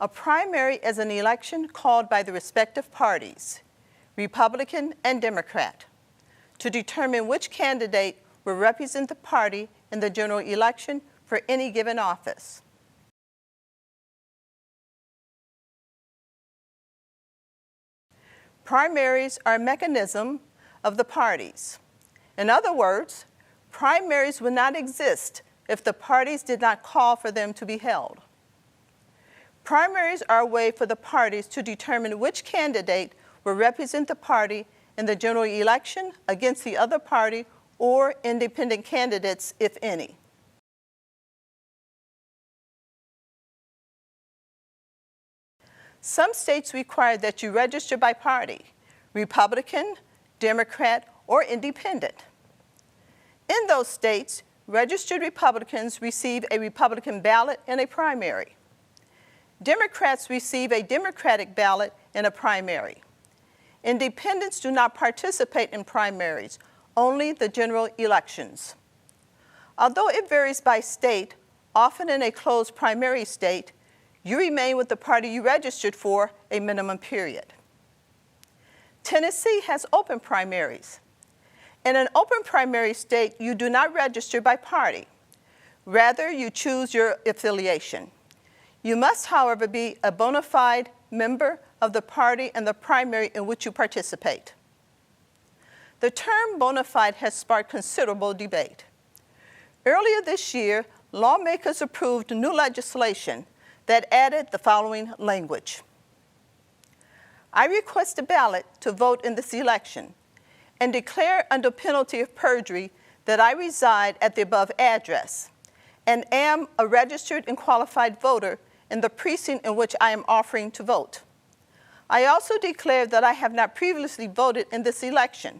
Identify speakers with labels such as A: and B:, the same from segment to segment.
A: A primary is an election called by the respective parties, Republican and Democrat, to determine which candidate will represent the party in the general election for any given office. Primaries are a mechanism of the parties. In other words, primaries would not exist if the parties did not call for them to be held. Primaries are a way for the parties to determine which candidate will represent the party in the general election against the other party or independent candidates, if any. Some states require that you register by party, Republican, Democrat, or Independent. In those states, registered Republicans receive a Republican ballot in a primary. Democrats receive a Democratic ballot in a primary. Independents do not participate in primaries, only the general elections. Although it varies by state, often in a closed primary state, you remain with the party you registered for a minimum period. Tennessee has open primaries. In an open primary state, you do not register by party. Rather, you choose your affiliation. You must, however, be a bona fide member of the party and the primary in which you participate. The term bona fide has sparked considerable debate. Earlier this year, lawmakers approved new legislation that added the following language. I request a ballot to vote in this election and declare under penalty of perjury that I reside at the above address and am a registered and qualified voter in the precinct in which I am offering to vote. I also declare that I have not previously voted in this election,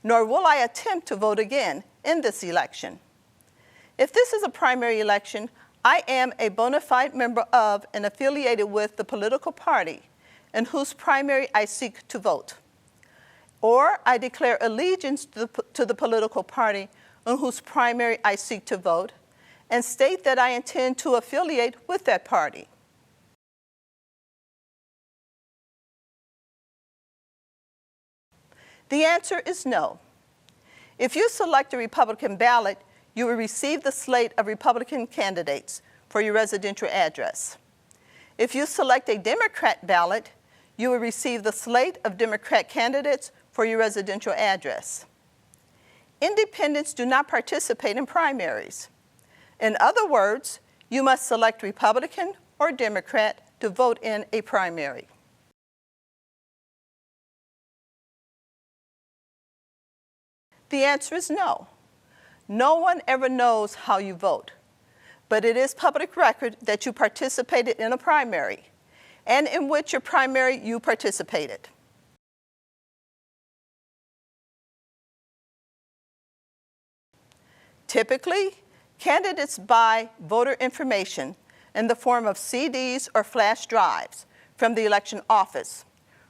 A: nor will I attempt to vote again in this election. If this is a primary election, I am a bona fide member of and affiliated with the political party in whose primary I seek to vote. Or I declare allegiance to the political party in whose primary I seek to vote, and state that I intend to affiliate with that party. The answer is no. If you select a Republican ballot, you will receive the slate of Republican candidates for your residential address. If you select a Democrat ballot, you will receive the slate of Democrat candidates for your residential address. Independents do not participate in primaries. In other words, you must select Republican or Democrat to vote in a primary. The answer is no. No one ever knows how you vote, but it is public record that you participated in a primary, and in which your primary you participated. Typically, candidates buy voter information in the form of CDs or flash drives from the election office,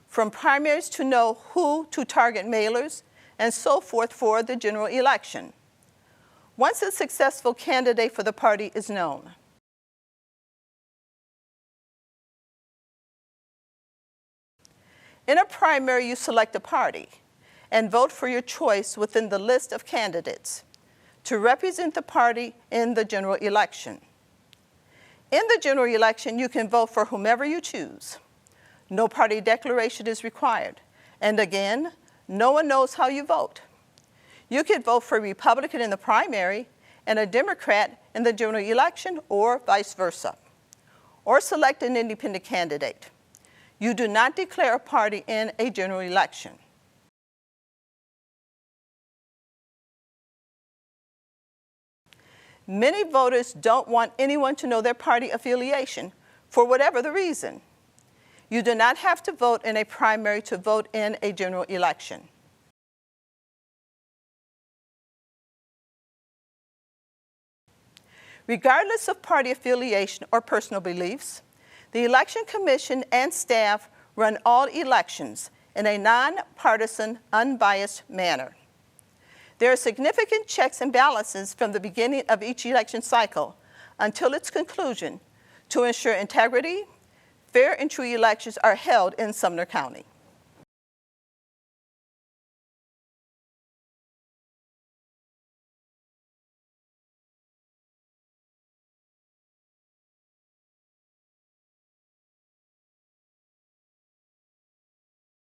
A: from primaries to know who to target mailers, and so forth for the general election. Once a successful candidate for the party is known. In a primary, you select a party and vote for your choice within the list of candidates to represent the party in the general election. In the general election, you can vote for whomever you choose. No party declaration is required. And again, no one knows how you vote. You could vote for a Republican in the primary and a Democrat in the general election, or vice versa, or select an independent candidate. You do not declare a party in a general election. Many voters don't want anyone to know their party affiliation for whatever the reason. You do not have to vote in a primary to vote in a general election. Regardless of party affiliation or personal beliefs, the Election Commission and staff run all elections in a nonpartisan, unbiased manner. There are significant checks and balances from the beginning of each election cycle until its conclusion to ensure integrity, fair and true elections are held in Sumner County.